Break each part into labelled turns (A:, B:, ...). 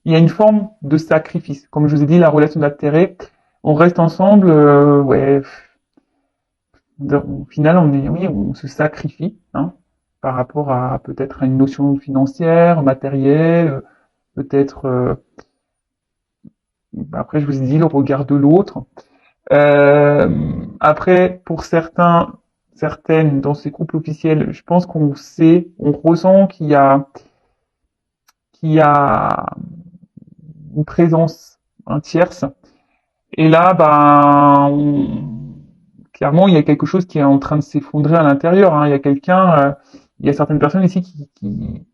A: il y a une forme de sacrifice. Comme je vous ai dit, la relation d'intérêt, on reste ensemble, ouais, au final, oui, on se sacrifie, hein, par rapport à peut-être à une notion financière, matérielle, peut-être, après, je vous ai dit, le regard de l'autre. Après, pour certaines, dans ces couples officiels, je pense qu'on sait, on ressent qu'il y a une présence, un tierce. Et là, clairement, il y a quelque chose qui est en train de s'effondrer à l'intérieur, hein. Il y a certaines personnes ici qui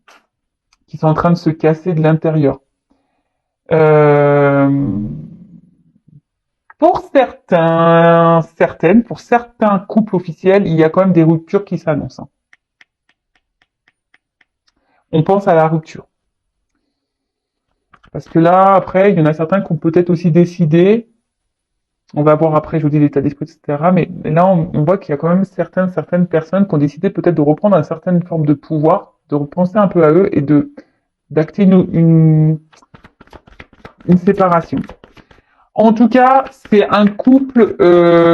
A: sont en train de se casser de l'intérieur. Euh, pour certains couples officiels, il y a quand même des ruptures qui s'annoncent, hein. On pense à la rupture. Parce que là, après, il y en a certains qui ont peut-être aussi décidé, on va voir après, je vous dis l'état d'esprit, etc. Mais là, on voit qu'il y a quand même certaines personnes qui ont décidé peut-être de reprendre une certaine forme de pouvoir, de repenser un peu à eux et d'acter une séparation. En tout cas, c'est un couple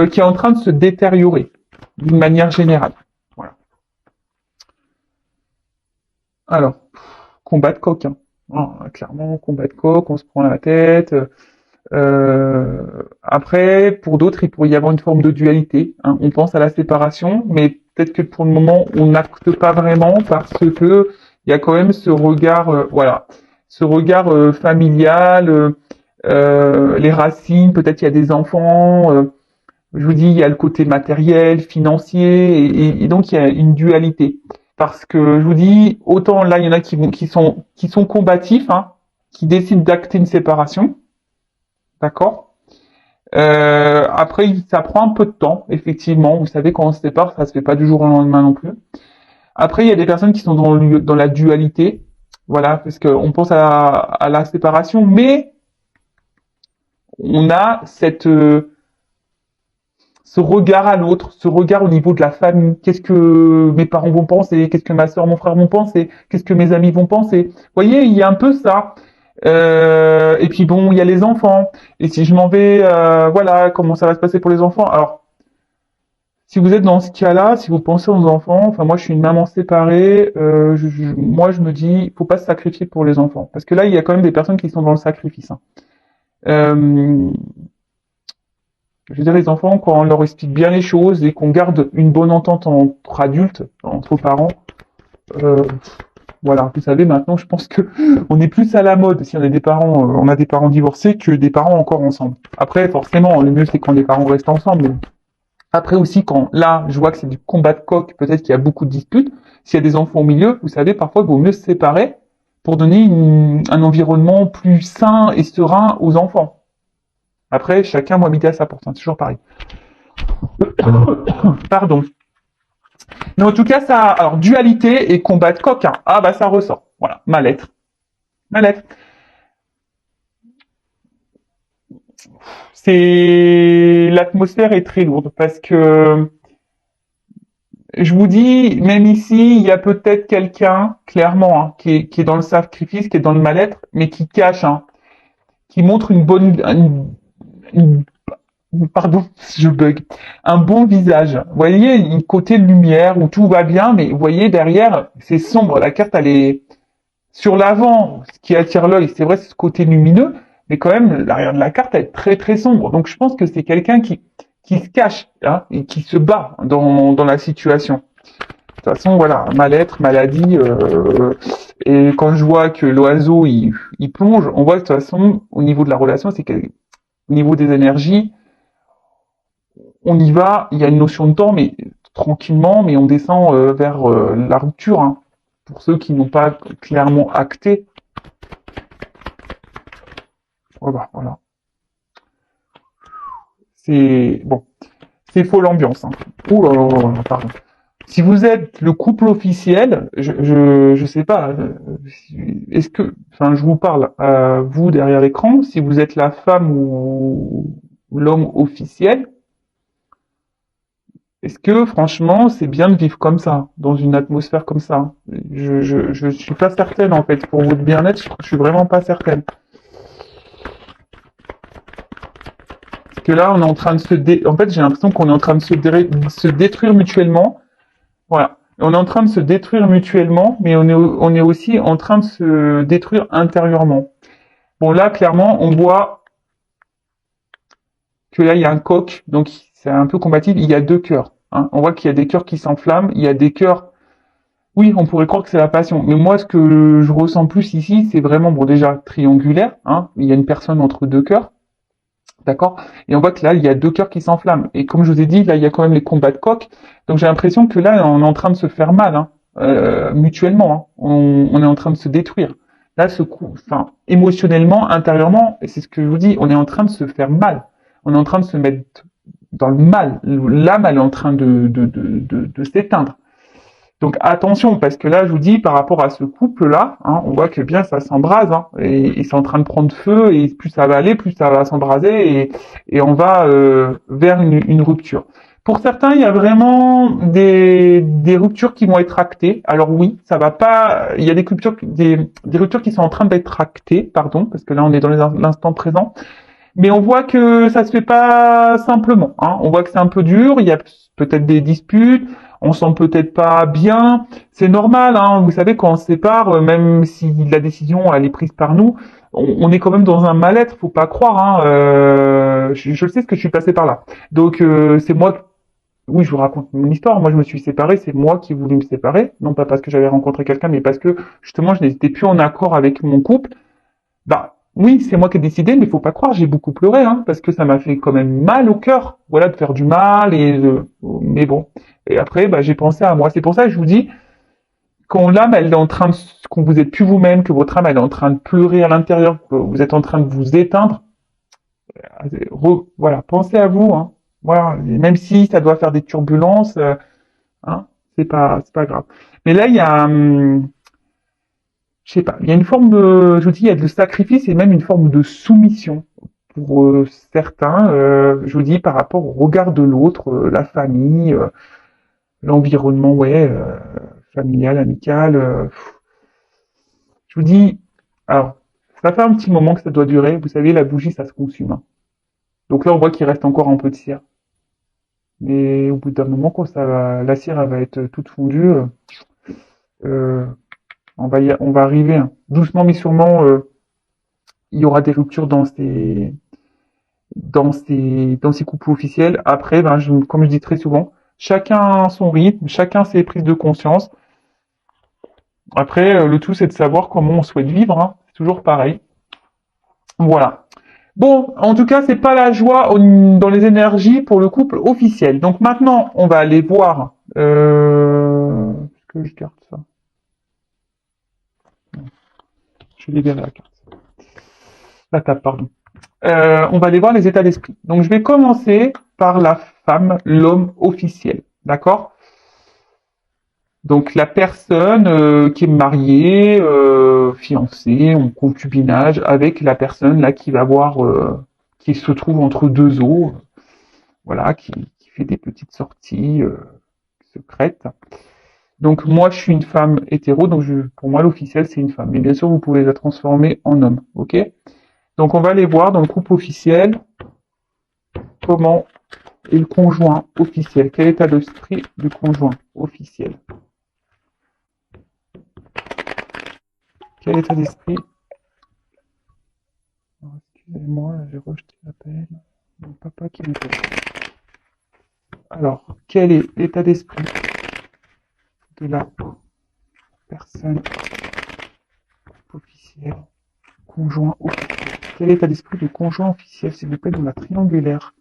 A: qui est en train de se détériorer d'une manière générale. Voilà. Alors, combat de coq, hein. Clairement, combat de coq, on se prend la tête. Après, pour d'autres, il pourrait y avoir une forme de dualité, hein. On pense à la séparation, mais peut-être que pour le moment, on n'acte pas vraiment parce que il y a quand même ce regard, voilà, ce regard familial, les racines. Peut-être il y a des enfants. Je vous dis, il y a le côté matériel, financier, et donc il y a une dualité. Parce que je vous dis, autant là, il y en a qui sont combatifs, hein, qui décident d'acter une séparation, d'accord. Après, ça prend un peu de temps, effectivement. Vous savez, quand on se sépare, ça se fait pas du jour au lendemain non plus. Après, il y a des personnes qui sont dans la dualité, voilà, parce qu'on pense à la séparation, mais on a ce regard à l'autre, ce regard au niveau de la famille. Qu'est-ce que mes parents vont penser? Qu'est-ce que ma soeur, mon frère vont penser? Qu'est-ce que mes amis vont penser? Vous voyez, il y a un peu ça. Et puis bon, il y a les enfants. Et si je m'en vais, voilà, comment ça va se passer pour les enfants? Alors, si vous êtes dans ce cas-là, si vous pensez aux enfants, enfin moi je suis une maman séparée, moi je me dis, faut pas se sacrifier pour les enfants, parce que là il y a quand même des personnes qui sont dans le sacrifice, hein. Euh, je veux dire, les enfants, quand on leur explique bien les choses et qu'on garde une bonne entente entre adultes, entre parents, euh, voilà, vous savez, maintenant, je pense que on est plus à la mode si on a des parents, on a des parents divorcés que des parents encore ensemble. Après, forcément, le mieux c'est quand les parents restent ensemble. Mais après aussi, quand là, je vois que c'est du combat de coq, peut-être qu'il y a beaucoup de disputes. S'il y a des enfants au milieu, vous savez, parfois, il vaut mieux se séparer pour donner un environnement plus sain et serein aux enfants. Après, chacun doit habiter à sa porte, hein, c'est toujours pareil. Pardon. Mais en tout cas, ça, alors dualité et combat de coq, hein. Ah bah ça ressort. Voilà, ma lettre. Ma lettre. C'est l'atmosphère est très lourde parce que je vous dis, même ici, il y a peut-être quelqu'un, clairement, hein, qui est dans le sacrifice, qui est dans le mal-être, mais qui cache, hein, qui montre pardon, je bug, un bon visage. Vous voyez, une côté lumière où tout va bien, mais vous voyez derrière, c'est sombre. La carte, elle est sur l'avant, ce qui attire l'œil, c'est vrai, c'est ce côté lumineux, mais quand même, l'arrière de la carte, elle est très très sombre. Donc je pense que c'est quelqu'un qui se cache, hein, et qui se bat dans la situation. De toute façon, voilà, mal-être, maladie, et quand je vois que l'oiseau, il plonge, on voit que de toute façon, au niveau de la relation, c'est qu'au niveau des énergies, on y va, il y a une notion de temps, mais tranquillement, mais on descend vers la rupture, hein. Pour ceux qui n'ont pas clairement acté, voilà. C'est bon, c'est faux l'ambiance, hein. Ouh là là là là, pardon. Si vous êtes le couple officiel, je sais pas, est-ce que, enfin, je vous parle à vous derrière l'écran, si vous êtes la femme ou l'homme officiel, est-ce que franchement c'est bien de vivre comme ça, dans une atmosphère comme ça? Je suis pas certaine en fait, pour votre bien-être, je suis vraiment pas certaine. que là, on est en train de en fait, j'ai l'impression qu'on est en train de se détruire mutuellement. Voilà. On est en train de se détruire mutuellement, mais on est aussi en train de se détruire intérieurement. Bon, là, clairement, on voit que là, il y a un coq, donc c'est un peu combatif. Il y a deux cœurs. Hein. On voit qu'il y a des cœurs qui s'enflamment, il y a des cœurs. Oui, on pourrait croire que c'est la passion, mais moi, ce que je ressens plus ici, c'est vraiment, bon, déjà triangulaire. Hein. Il y a une personne entre deux cœurs. D'accord? Et on voit que là, il y a deux cœurs qui s'enflamment. Et comme je vous ai dit, là, il y a quand même les combats de coq. Donc j'ai l'impression que là, on est en train de se faire mal, hein, mutuellement. Hein. On est en train de se détruire. Là, ce coup, enfin, émotionnellement, intérieurement, et c'est ce que je vous dis, on est en train de se faire mal. On est en train de se mettre dans le mal. L'âme, elle est en train de s'éteindre. Donc attention, parce que là, je vous dis, par rapport à ce couple-là, hein, on voit que bien ça s'embrase, hein, et c'est en train de prendre feu, et plus ça va aller, plus ça va s'embraser, et on va vers une rupture. Pour certains, il y a vraiment des ruptures qui vont être actées. Alors oui, ça va pas. Il y a des ruptures qui sont en train d'être actées, pardon, parce que là on est dans l'instant présent. Mais on voit que ça se fait pas simplement. Hein. On voit que c'est un peu dur. Il y a peut-être des disputes. On sent peut-être pas bien. C'est normal. Hein. Vous savez, quand on se sépare, même si la décision elle est prise par nous, on est quand même dans un mal-être. Faut pas croire. Hein. Je le sais, ce que je suis passé par là. Donc c'est moi. Oui, je vous raconte mon histoire. Moi, je me suis séparé. C'est moi qui ai voulu me séparer, non pas parce que j'avais rencontré quelqu'un, mais parce que justement, je n'étais plus en accord avec mon couple. Bah oui, c'est moi qui ai décidé, mais faut pas croire, j'ai beaucoup pleuré, hein, parce que ça m'a fait quand même mal au cœur, voilà, de faire du mal mais bon. Et après, bah j'ai pensé à moi. C'est pour ça que je vous dis, quand l'âme elle est en train de, quand vous êtes plus vous-même, que votre âme elle est en train de pleurer à l'intérieur, que vous êtes en train de vous éteindre, voilà, pensez à vous, hein. Voilà, et même si ça doit faire des turbulences, hein, c'est pas grave. Mais là, il y a, je sais pas, il y a une forme de, je vous dis, il y a de sacrifice et même une forme de soumission pour certains, je vous dis, par rapport au regard de l'autre, la famille, l'environnement, ouais, familial, amical. Je vous dis, alors, ça fait un petit moment que ça doit durer. Vous savez, la bougie, ça se consume. Hein. Donc là, on voit qu'il reste encore un peu de cire. Mais au bout d'un moment, quand la cire elle va être toute fondue, euh, on va arriver, hein. Doucement mais sûrement, il y aura des ruptures dans ces couples officiels. Après, ben, comme je dis très souvent, chacun son rythme, chacun ses prises de conscience. Après, le tout, c'est de savoir comment on souhaite vivre. Hein. C'est toujours pareil. Voilà. Bon, en tout cas, c'est pas la joie dans les énergies pour le couple officiel. Donc maintenant, on va aller voir. Est-ce que je garde ça? Je vais libérer la carte. La table, pardon. On va aller voir les états d'esprit. Donc je vais commencer par la femme, l'homme officiel. D'accord? Donc la personne qui est mariée, fiancée, en concubinage avec la personne là qui va avoir, qui se trouve entre deux eaux, voilà, qui fait des petites sorties secrètes. Donc moi je suis une femme hétéro, donc pour moi l'officiel c'est une femme. Mais bien sûr vous pouvez la transformer en homme, ok? Donc on va aller voir dans le couple officiel comment est le conjoint officiel. Quel état d'esprit du conjoint officiel? Quel état d'esprit? Excusez-moi, j'ai rejeté l'appel. Mon papa qui m'appelle. Alors, quel est l'état d'esprit de la personne officielle, conjoint officiel? Quel est l'état d'esprit du conjoint officiel, s'il vous plaît, dans la triangulaire?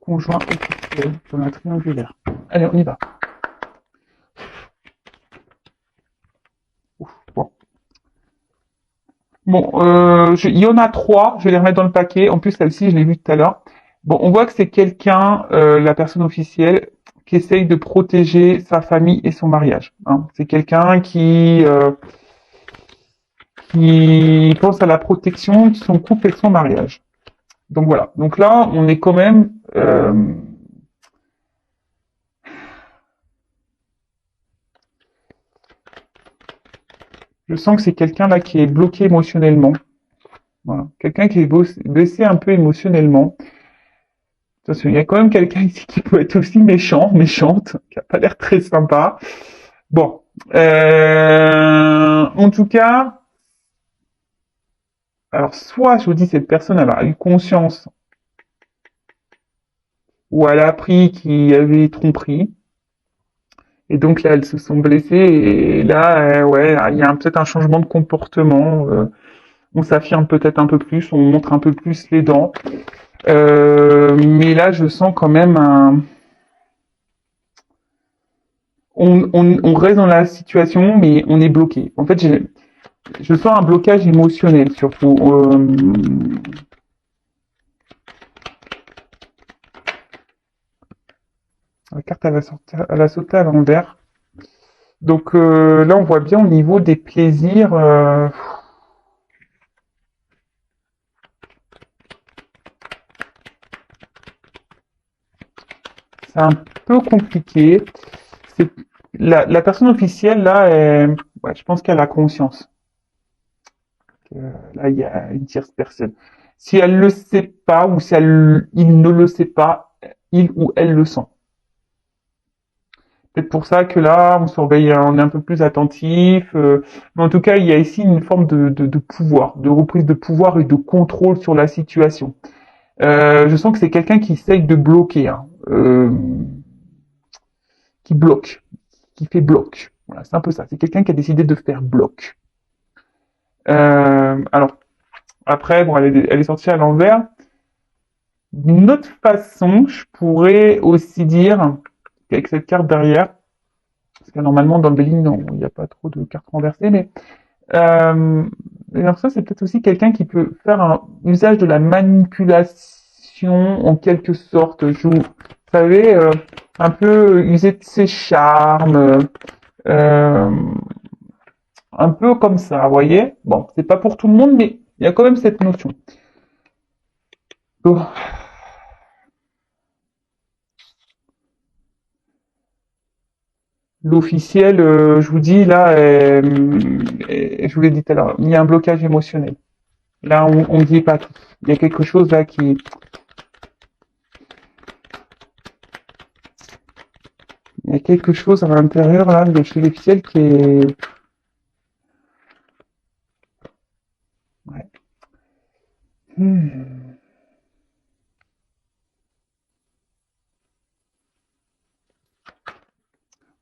A: Conjoint officiel dans la triangulaire. Allez, on y va. Ouf, bon. Bon, il y en a trois, je vais les remettre dans le paquet. En plus, celle-ci, je l'ai vue tout à l'heure. Bon, on voit que c'est quelqu'un, la personne officielle, qui essaye de protéger sa famille et son mariage. Hein. C'est quelqu'un qui pense à la protection de son couple et de son mariage. Donc voilà. Donc là, on est quand même... je sens que c'est quelqu'un là qui est bloqué émotionnellement. Voilà. Quelqu'un qui est blessé un peu émotionnellement. Attention, il y a quand même quelqu'un ici qui peut être aussi méchant, méchante, qui a pas l'air très sympa. Bon, en tout cas, alors soit je vous dis cette personne elle a eu conscience ou elle a appris qu'il y avait tromperie et donc là elles se sont blessées et là ouais il y a peut-être un changement de comportement. On s'affirme peut-être un peu plus, on montre un peu plus les dents. Mais là je sens quand même un on reste dans la situation, mais on est bloqué. En fait, je sens un blocage émotionnel surtout. La carte elle a sauté à l'envers. Donc là, on voit bien au niveau des plaisirs. C'est un peu compliqué. C'est la personne officielle là, ouais, je pense qu'elle a conscience. Là, il y a une tierce personne. Si elle le sait pas ou si il ne le sait pas, il ou elle le sent. Peut-être pour ça que là, on surveille, on est un peu plus attentif. Mais en tout cas, il y a ici une forme de pouvoir, de reprise de pouvoir et de contrôle sur la situation. Je sens que c'est quelqu'un qui essaye de bloquer, hein, qui bloque, qui fait bloc. Voilà, c'est un peu ça. C'est quelqu'un qui a décidé de faire bloc. Alors, après, bon, elle est sortie à l'envers. D'une autre façon, je pourrais aussi dire qu'avec cette carte derrière, parce que normalement dans le Belling, non, il n'y a pas trop de cartes renversées, mais alors ça, c'est peut-être aussi quelqu'un qui peut faire un usage de la manipulation en quelque sorte. Vous savez, un peu user de ses charmes, euh, un peu comme ça, vous voyez. Bon, c'est pas pour tout le monde, mais il y a quand même cette notion. Oh. L'officiel, je vous dis là, je vous l'ai dit tout à l'heure, il y a un blocage émotionnel. Là, on dit pas tout. Il y a quelque chose là il y a quelque chose à l'intérieur là de chez l'officiel qui est, ouais. Hmm.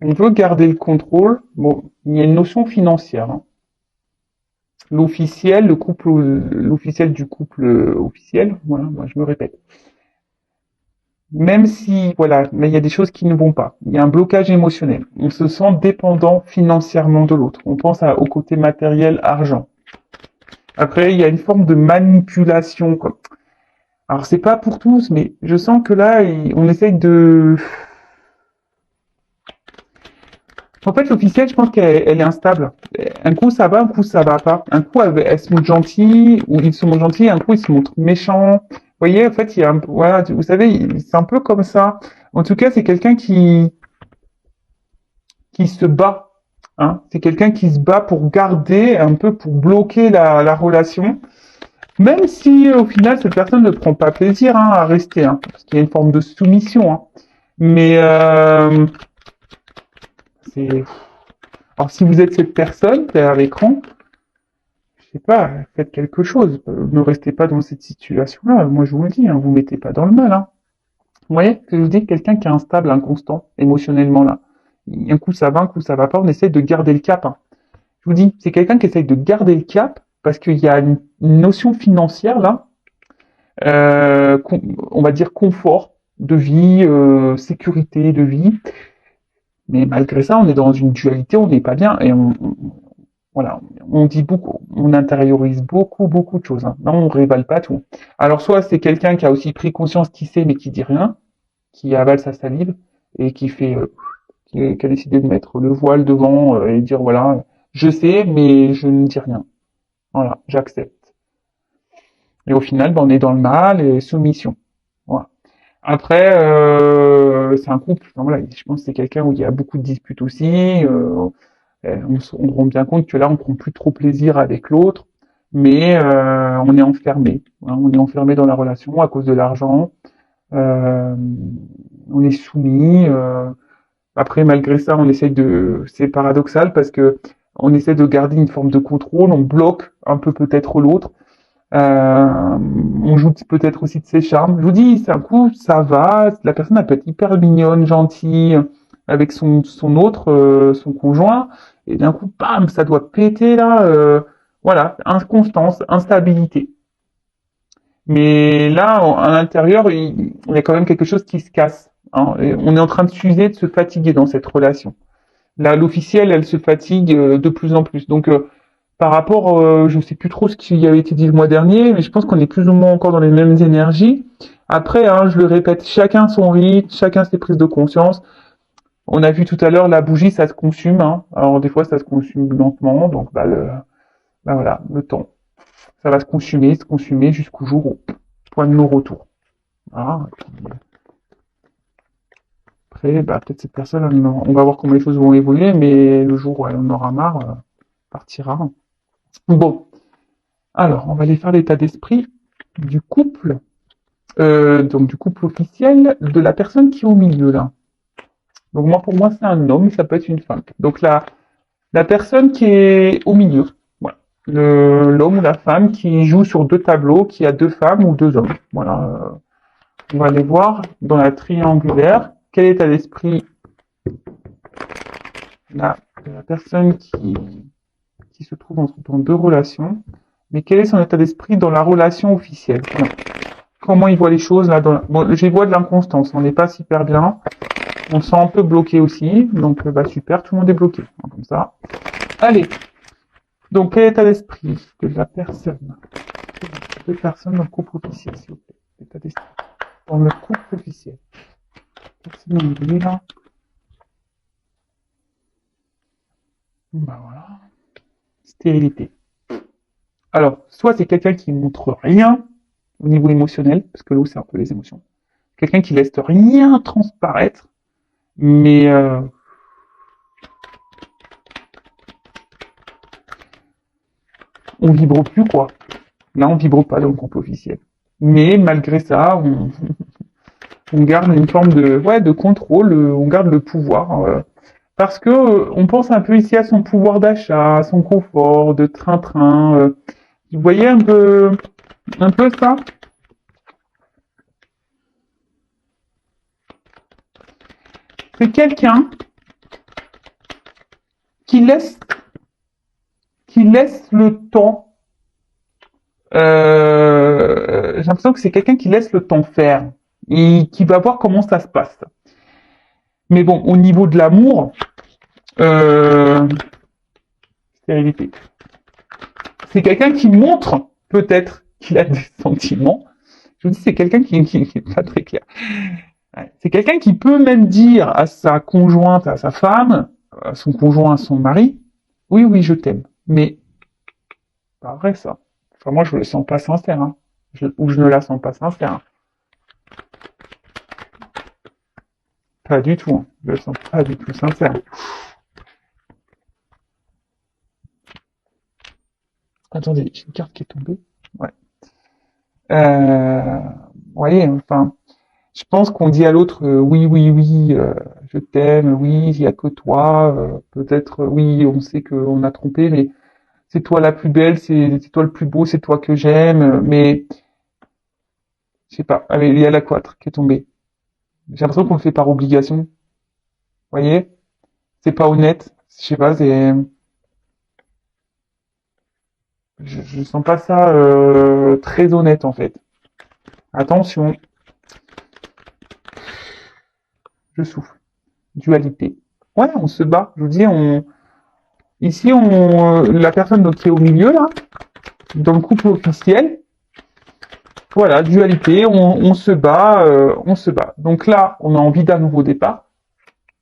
A: On veut garder le contrôle. Bon, il y a une notion financière, hein. L'officiel, l'officiel du couple officiel. Voilà, moi je me répète. Même si, voilà, mais il y a des choses qui ne vont pas. Il y a un blocage émotionnel. On se sent dépendant financièrement de l'autre. On pense au côté matériel, argent. Après, il y a une forme de manipulation, quoi. Alors, c'est pas pour tous, mais je sens que là, on essaye de... En fait, l'officielle, je pense qu'elle est instable. Un coup, ça va, un coup, ça va pas. Un coup, elle se montre gentille, ou ils se montrent gentils, un coup, ils se montrent méchants. Vous voyez, en fait, il y a un, voilà, vous savez, c'est un peu comme ça. En tout cas, c'est quelqu'un qui se bat. Hein. C'est quelqu'un qui se bat pour garder, un peu pour bloquer la relation. Même si au final cette personne ne prend pas plaisir hein, à rester, hein, parce qu'il y a une forme de soumission. Hein. Mais c'est. Alors si vous êtes cette personne derrière l'écran, je sais pas, faites quelque chose. Ne restez pas dans cette situation-là. Moi je vous le dis, hein, vous mettez pas dans le mal. Hein. Vous voyez que je vous dis quelqu'un qui est instable, inconstant, émotionnellement là. Un coup ça va, un coup ça va pas. On essaie de garder le cap. Hein. Je vous dis, c'est quelqu'un qui essaye de garder le cap parce qu'il y a une notion financière là, on va dire confort de vie, sécurité de vie. Mais malgré ça, on est dans une dualité, on n'est pas bien et voilà, on dit beaucoup, on intériorise beaucoup, beaucoup de choses. Hein. Non, on révèle pas tout. Alors soit c'est quelqu'un qui a aussi pris conscience qui sait mais qui dit rien, qui avale sa salive et qui fait, qui a décidé de mettre le voile devant et dire voilà, je sais mais je ne dis rien. Voilà, j'accepte. Et au final, ben, on est dans le mal et soumission. Voilà. Après, c'est un couple. Enfin, voilà, je pense que c'est quelqu'un où il y a beaucoup de disputes aussi. On se rend bien compte que là, on prend plus trop plaisir avec l'autre, mais on est enfermé. Hein, on est enfermé dans la relation à cause de l'argent. Euh, on est soumis. Après, malgré ça, on essaye de. C'est paradoxal parce que on essaie de garder une forme de contrôle. On bloque un peu peut-être l'autre. On joue peut-être aussi de ses charmes. Je vous dis, c'est un coup, ça va. La personne elle peut être hyper mignonne, gentille, avec son autre, son conjoint, et d'un coup, bam, ça doit péter là. Voilà, inconstance, instabilité. Mais là, à l'intérieur, il y a quand même quelque chose qui se casse. Hein. Et on est en train de s'user, de se fatiguer dans cette relation. Là, l'officielle, elle se fatigue de plus en plus. Donc, par rapport, je ne sais plus trop ce qui avait été dit le mois dernier, mais je pense qu'on est plus ou moins encore dans les mêmes énergies. Après, hein, je le répète, chacun son rythme, chacun ses prises de conscience. On a vu tout à l'heure, la bougie, ça se consume. Hein. Alors, des fois, ça se consume lentement, donc bah voilà, le temps. Ça va se consumer jusqu'au jour où point de non-retour. Voilà. Après, bah, peut-être cette personne, on va voir comment les choses vont évoluer, mais le jour où elle en aura marre, partira. Bon, alors, on va aller faire l'état d'esprit du couple, donc du couple officiel de la personne qui est au milieu là. Donc moi, pour moi, c'est un homme, ça peut être une femme. Donc la personne qui est au milieu, voilà. L'homme ou la femme qui joue sur deux tableaux, qui a deux femmes ou deux hommes. Voilà. On va aller voir dans la triangulaire quel est l'état d'esprit de la personne qui se trouve dans deux relations, mais quel est son état d'esprit dans la relation officielle. Comment il voit les choses là bon, je vois de l'inconstance, on n'est pas super bien, on se sent un peu bloqué aussi, donc bah super, tout le monde est bloqué, comme ça. Allez, donc quel est l'état d'esprit de la personne, deux personnes dans le couple officiel, s'il vous plaît, l'état d'esprit dans le couple officiel. Personne n'est là. Bah voilà, stérilité. Alors, soit c'est quelqu'un qui montre rien au niveau émotionnel, parce que là c'est un peu les émotions. Quelqu'un qui laisse rien transparaître, mais on vibre plus quoi. Là on vibre pas dans le couple officiel. Mais malgré ça, on garde une forme de contrôle, on garde le pouvoir. Parce que on pense un peu ici à son pouvoir d'achat, à son confort, de train-train. Vous voyez un peu ça. C'est quelqu'un qui laisse le temps. J'ai l'impression que c'est quelqu'un qui laisse le temps faire et qui va voir comment ça se passe. Mais bon, au niveau de l'amour, stérilité. C'est quelqu'un qui montre peut-être qu'il a des sentiments. Je vous dis, c'est quelqu'un qui est pas très clair. C'est quelqu'un qui peut même dire à sa conjointe, à sa femme, à son conjoint, à son mari, oui, oui, je t'aime. Mais pas vrai ça. Enfin, moi, je le sens pas sincère. Hein. Ou je ne la sens pas sincère. Hein. Pas du tout. Hein. Je le sens pas du tout sincère. Attendez, j'ai une carte qui est tombée. Ouais. Vous voyez, enfin, je pense qu'on dit à l'autre oui, oui, oui, je t'aime, oui, il n'y a que toi. Peut-être, oui, on sait qu'on a trompé, mais c'est toi la plus belle, c'est toi le plus beau, c'est toi que j'aime. Mais je sais pas. Allez, il y a la 4 qui est tombée. J'ai l'impression qu'on le fait par obligation. Vous voyez, c'est pas honnête. Je sais pas, je sens pas ça très honnête en fait. Attention, je souffle. Dualité. Ouais, on se bat. Je vous dis, ici, la personne donc, qui est au milieu là, dans le couple officiel, voilà, dualité, on se bat, on se bat. Donc là, on a envie d'un nouveau départ.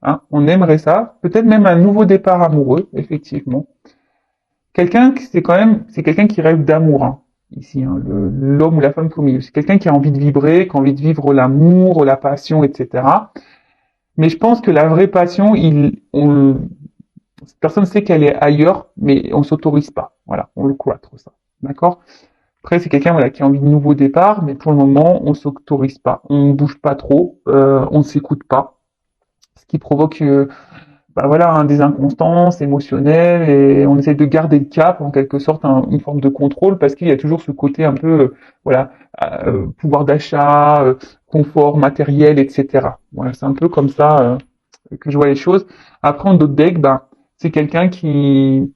A: Hein, on aimerait ça, peut-être même un nouveau départ amoureux, effectivement. Quelqu'un, c'est quelqu'un qui rêve d'amour. Hein, ici, hein, l'homme ou la femme qui est au milieu. C'est quelqu'un qui a envie de vibrer, qui a envie de vivre l'amour, la passion, etc. Mais je pense que la vraie passion, cette personne sait qu'elle est ailleurs, mais on s'autorise pas. Voilà, on le cloître ça. D'accord? Après, c'est quelqu'un voilà, qui a envie de nouveau départ, mais pour le moment, on s'autorise pas, on bouge pas trop, on ne s'écoute pas, ce qui provoque bah voilà, hein, des inconstances émotionnelles et on essaie de garder le cap, en quelque sorte, une forme de contrôle, parce qu'il y a toujours ce côté un peu, voilà, pouvoir d'achat, confort matériel, etc. Voilà, c'est un peu comme ça que je vois les choses. Après, en d'autres decks, bah, c'est quelqu'un qui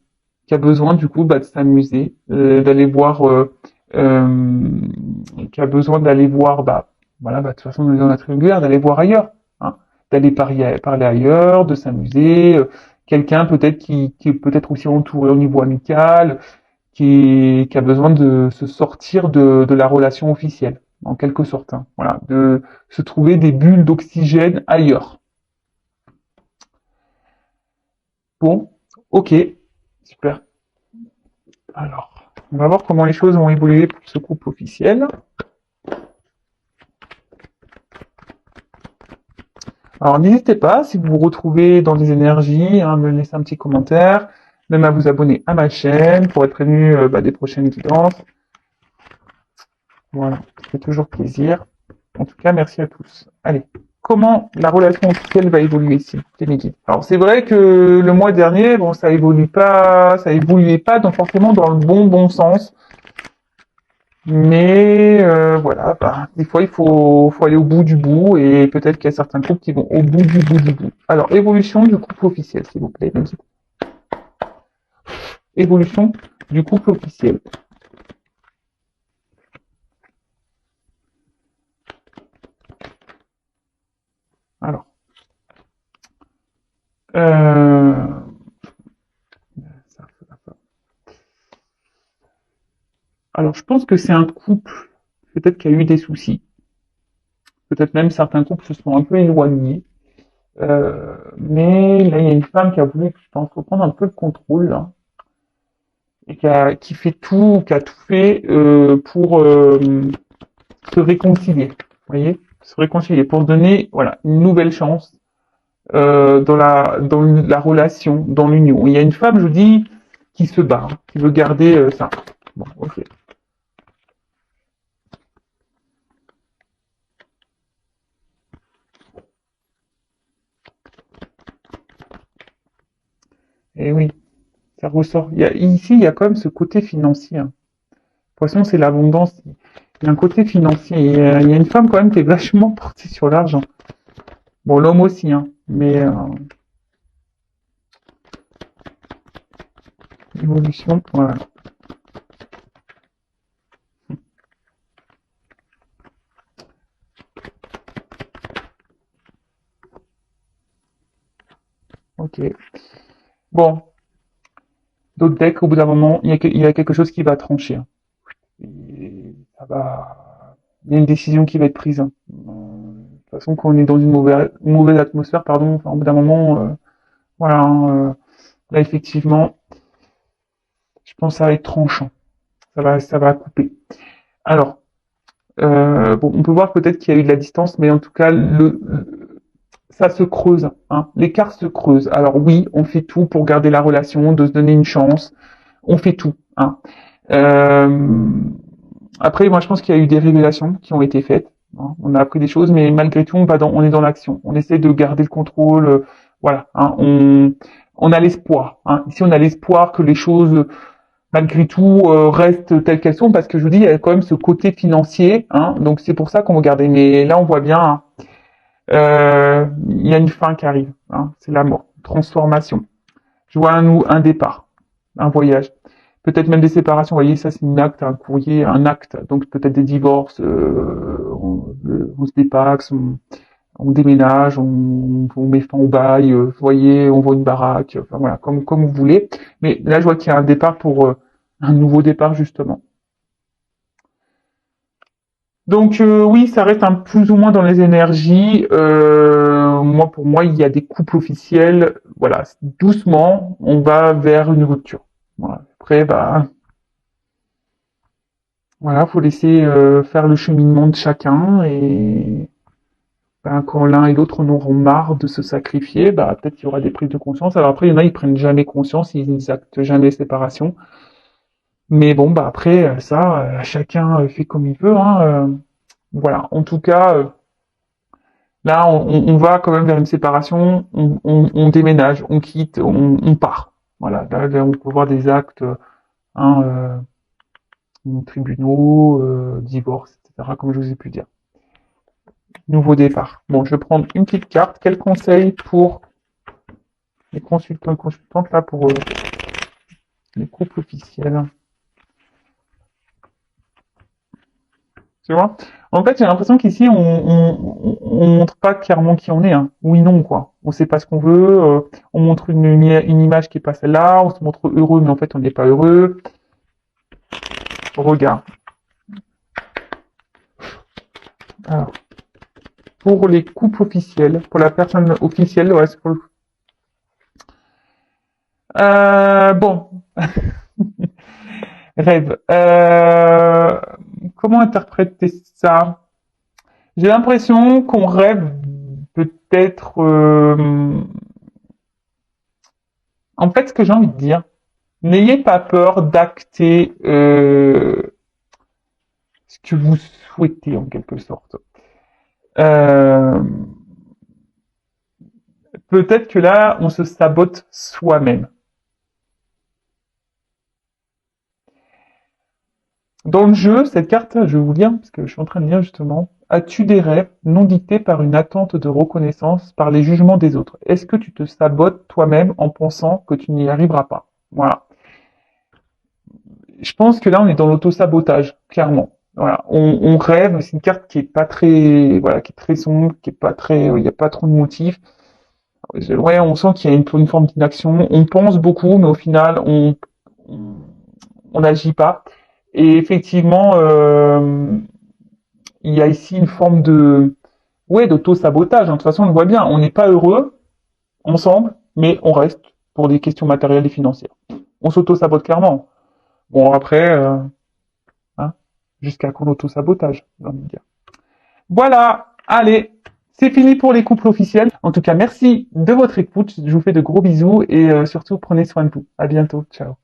A: a besoin du coup bah, de s'amuser, d'aller voir, qui a besoin d'aller voir, bah, voilà, bah, de toute façon, on est dans la triangulaire, d'aller voir ailleurs, hein, d'aller parler ailleurs, de s'amuser, quelqu'un peut-être qui est peut-être aussi entouré au niveau amical, qui a besoin de se sortir de la relation officielle, en quelque sorte, hein, voilà, de se trouver des bulles d'oxygène ailleurs. Bon, ok, super. Alors, on va voir comment les choses vont évoluer pour ce couple officiel. Alors, n'hésitez pas, si vous vous retrouvez dans des énergies, à me laisser un petit commentaire, même à vous abonner à ma chaîne pour être prévenu bah, des prochaines guidances. Voilà, ça fait toujours plaisir. En tout cas, merci à tous. Allez, comment la relation officielle va évoluer ici, les guides. Alors, c'est vrai que le mois dernier, bon, ça évoluait pas forcément dans le bon sens. Mais voilà, bah, des fois faut aller au bout du bout et peut-être qu'il y a certains couples qui vont au bout du bout du bout. Alors, évolution du couple officiel, s'il vous plaît. Évolution du couple officiel. Alors, euh, alors je pense que c'est un couple peut-être qui a eu des soucis. Peut-être même certains couples se sont un peu éloignés. Mais là, il y a une femme qui a voulu, je pense, reprendre un peu le contrôle là, et qui fait tout, qui a tout fait pour se réconcilier. Vous voyez, se réconcilier pour donner voilà une nouvelle chance dans la relation, dans l'union. Il y a une femme, je dis, qui se bat, hein, qui veut garder ça. Bon, ok. Et oui, ça ressort. Ici, il y a quand même ce côté financier, hein. Poisson, c'est l'abondance. Il y a un côté financier. Il y a une femme quand même qui est vachement portée sur l'argent. Bon, l'homme aussi, hein. Mais évolution, voilà. Ok. Bon, d'autres decks, au bout d'un moment, il y a quelque chose qui va trancher, hein. Et ça va. Il y a une décision qui va être prise, hein. De toute façon, quand on est dans une mauvaise atmosphère, pardon, enfin, au bout d'un moment, voilà, hein, là effectivement, je pense que ça va être tranchant. Ça va couper. Alors, bon, on peut voir peut-être qu'il y a eu de la distance, mais en tout cas, ça se creuse, hein. L'écart se creuse. Alors oui, on fait tout pour garder la relation, de se donner une chance. On fait tout, hein. Euh, Après, moi, je pense qu'il y a eu des révélations qui ont été faites, hein. On a appris des choses, mais malgré tout, on est dans l'action. On essaie de garder le contrôle. Voilà, hein. On a l'espoir, hein. Ici, on a l'espoir que les choses malgré tout restent telles qu'elles sont parce que je vous dis il y a quand même ce côté financier, hein, donc c'est pour ça qu'on va garder. Mais là on voit bien, hein, il y a une fin qui arrive, hein, c'est la mort, transformation. Je vois un départ, un voyage, peut-être même des séparations. Vous voyez, ça c'est un acte, un courrier, un acte, donc peut-être des divorces, on se dépaxe, on déménage, on met fin au bail, vous voyez, on voit une baraque, enfin voilà, comme vous voulez. Mais là, je vois qu'il y a un départ pour un nouveau départ justement. Donc oui, ça reste un plus ou moins dans les énergies. Moi, pour moi, il y a des couples officiels. Voilà, doucement, on va vers une rupture. Voilà. Après, bah, voilà, faut laisser faire le cheminement de chacun et ben, quand l'un et l'autre en auront marre de se sacrifier, bah, peut-être qu'il y aura des prises de conscience. Alors après, il y en a, ils prennent jamais conscience, ils actent jamais séparation. Mais bon, bah après, ça, chacun fait comme il veut, hein. Voilà. En tout cas, là, on va quand même vers une séparation. On déménage, on quitte, on part. Voilà. Là, on peut voir des actes, hein, tribunaux, divorce, etc. Comme je vous ai pu dire. Nouveau départ. Bon, je vais prendre une petite carte. Quel conseil pour les consultants et consultantes là pour les couples officiels? Tu vois? En fait, j'ai l'impression qu'ici, on montre pas clairement qui on est, hein. Oui, non, quoi. On sait pas ce qu'on veut, on montre une image qui est pas celle-là, on se montre heureux, mais en fait, on n'est pas heureux. Regarde. Alors, pour les couples officiels, pour la personne officielle, ouais, c'est pour le... Bon. Rêve. Comment interpréter ça? J'ai l'impression qu'on rêve peut-être... En fait, ce que j'ai envie de dire, n'ayez pas peur d'acter ce que vous souhaitez en quelque sorte. Euh, Peut-être que là, on se sabote soi-même. Dans le jeu, cette carte, je vais vous lire, parce que je suis en train de lire justement. As-tu des rêves non dictés par une attente de reconnaissance, par les jugements des autres? Est-ce que tu te sabotes toi-même en pensant que tu n'y arriveras pas? Voilà. Je pense que là, on est dans l'auto-sabotage, clairement. Voilà. On rêve, c'est une carte qui est pas très, voilà, qui est très sombre, qui est pas très, il n'y a pas trop de motifs. Ouais, on sent qu'il y a une forme d'inaction. On pense beaucoup, mais au final, on n'agit pas. Et effectivement, il y a ici une forme de, ouais, d'auto-sabotage, hein. De toute façon, on le voit bien. On n'est pas heureux ensemble, mais on reste pour des questions matérielles et financières. On s'auto-sabote clairement. Bon, après, hein, jusqu'à qu'on auto-sabotage, j'ai envie de dire. Voilà, allez, c'est fini pour les couples officiels. En tout cas, merci de votre écoute. Je vous fais de gros bisous et surtout prenez soin de vous. À bientôt. Ciao.